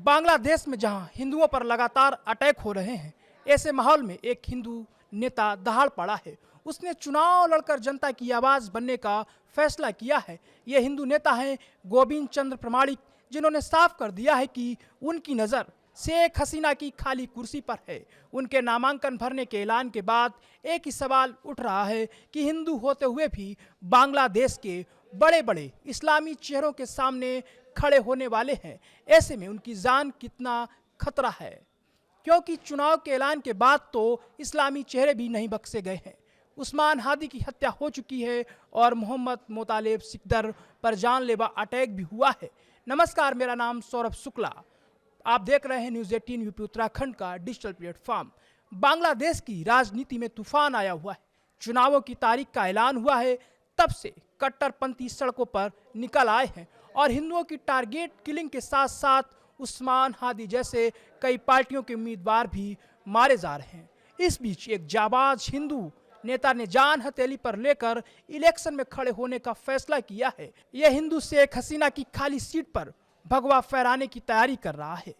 बांग्लादेश में जहां हिंदुओं पर लगातार अटैक हो रहे हैं, ऐसे माहौल में एक हिंदू नेता दहाड़ पड़ा है। उसने चुनाव लड़कर जनता की आवाज बनने का फैसला किया है। ये हिंदू नेता हैं गोविंद चंद्र प्रमाणिक, जिन्होंने साफ कर दिया है कि उनकी नज़र शेख हसीना की खाली कुर्सी पर है। उनके नामांकन भरने के ऐलान के बाद एक ही सवाल उठ रहा है कि हिंदू होते हुए भी बांग्लादेश के बड़े बड़े इस्लामी चेहरों के सामने खड़े होने वाले हैं। ऐसे में उनकी जान कितना खतरा है, क्योंकि चुनाव के ऐलान के बाद तो इस्लामी चेहरे भी नहीं बख्शे गए हैं। उस्मान हादी की हत्या हो चुकी है और मोहम्मद मोतालेब सिकदर पर जानलेवा अटैक भी हुआ है। नमस्कार, मेरा नाम सौरभ शुक्ला। आप देख रहे हैं न्यूज़ 18 यूपी उत्तराखंड का डिजिटल प्लेटफॉर्म। बांग्लादेश की राजनीति में तूफान आया हुआ है। चुनावों की तारीख का ऐलान हुआ है, तब से कट्टरपंथी सड़कों पर निकल आए हैं और हिंदुओं की टारगेट किलिंग के साथ साथ उस्मान हादी जैसे कई पार्टियों के उम्मीदवार भी मारे जा रहे हैं। इस बीच एक जाबाज हिंदू नेता ने जान हथेली पर लेकर इलेक्शन में खड़े होने का फैसला किया है। यह हिंदू शेख हसीना की खाली सीट पर भगवा फहराने की तैयारी कर रहा है।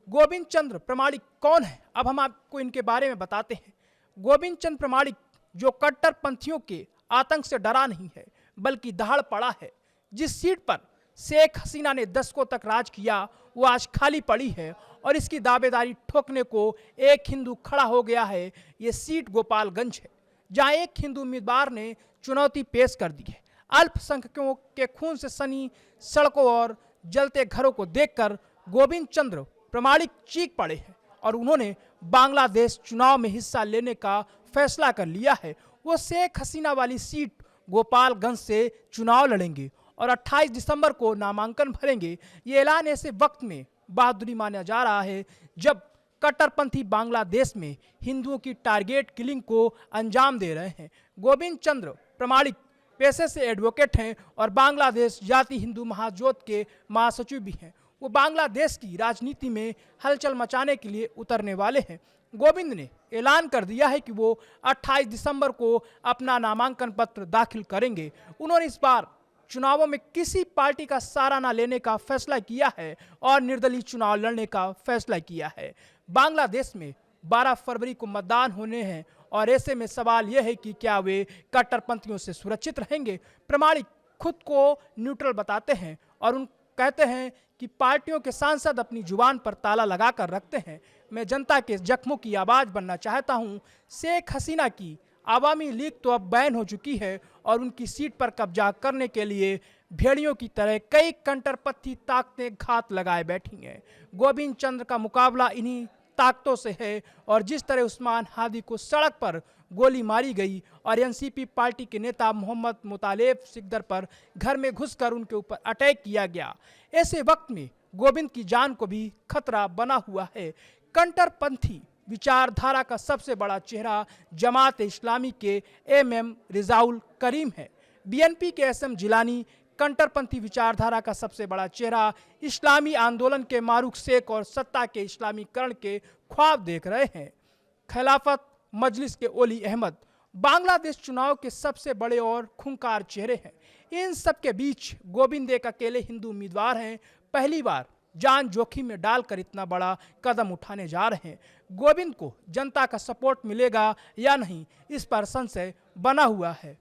गोविंद चंद्र प्रमाणिक कौन है, अब हम आपको इनके बारे में बताते हैं। गोविंद चंद्र प्रमाणिक, जो कट्टरपंथियों के आतंक से डरा नहीं है बल्कि दहाड़ पड़ा है। जिस सीट पर शेख हसीना ने दशकों तक राज किया, वो आज खाली पड़ी है और इसकी दावेदारी ठोकने को एक हिंदू खड़ा हो गया है। ये सीट गोपालगंज है, जहां एक हिंदू उम्मीदवार ने चुनौती पेश कर दी है। अल्पसंख्यकों के खून से सनी सड़कों और जलते घरों को देखकर गोविंद चंद्र प्रमाणिक चीख पड़े हैं और उन्होंने बांग्लादेश चुनाव में हिस्सा लेने का फैसला कर लिया है। वो शेख हसीना वाली सीट गोपालगंज से चुनाव लड़ेंगे और 28 दिसंबर को नामांकन भरेंगे। ये ऐलान ऐसे वक्त में बहादुरी माना जा रहा है जब कट्टरपंथी बांग्लादेश में हिंदुओं की टारगेट किलिंग को अंजाम दे रहे हैं। गोविंद चंद्र प्रमाणिक पेशे से एडवोकेट हैं और बांग्लादेश जाति हिंदू महाजोत के महासचिव भी हैं। वो बांग्लादेश की राजनीति में हलचल मचाने के लिए उतरने वाले हैं। गोविंद ने ऐलान कर दिया है कि वो 28 दिसंबर को अपना नामांकन पत्र दाखिल करेंगे। उन्होंने इस बार चुनावों में किसी पार्टी का सहारा न लेने का फैसला किया है और निर्दलीय चुनाव लड़ने का फैसला किया है। बांग्लादेश में 12 फरवरी को मतदान होने हैं और ऐसे में सवाल यह है कि क्या वे कट्टरपंथियों से सुरक्षित रहेंगे। प्रमाणिक खुद को न्यूट्रल बताते हैं और उन कहते हैं कि पार्टियों के सांसद अपनी जुबान पर ताला लगा कर रखते हैं। मैं जनता के जख्मों की आवाज़ बनना चाहता हूं। शेख हसीना की आवामी लीग तो अब बैन हो चुकी है और उनकी सीट पर कब्जा करने के लिए भेड़ियों की तरह कई कट्टरपंथी ताकतें घात लगाए बैठी हैं। गोविंद चंद्र का मुकाबला इन्हीं ताकतों से है और जिस तरह उस्मान हादी को सड़क पर गोली मारी गई और एनसीपी पार्टी के नेता मोहम्मद मोतालेब सिकदर पर घर में घुसकर उनके ऊपर अटैक किया गया, ऐसे वक्त में गोविंद की जान को भी खतरा बना हुआ है। कट्टरपंथी विचारधारा का सबसे बड़ा चेहरा जमात इस्लामी के एमएम रिजाउल करीम है। बीएनपी के एसएम जिलानी कट्टरपंथी विचारधारा का सबसे बड़ा चेहरा इस्लामी आंदोलन के मारूख शेख और सत्ता के इस्लामीकरण के ख्वाब देख रहे हैं। खिलाफत मजलिस के ओली अहमद बांग्लादेश चुनाव के सबसे बड़े और खूंखार चेहरे हैं। इन सब के बीच गोविंद एक अकेले हिंदू उम्मीदवार हैं। पहली बार जान जोखिम में डालकर इतना बड़ा कदम उठाने जा रहे हैं। गोविंद को जनता का सपोर्ट मिलेगा या नहीं, इस पर संशय बना हुआ है।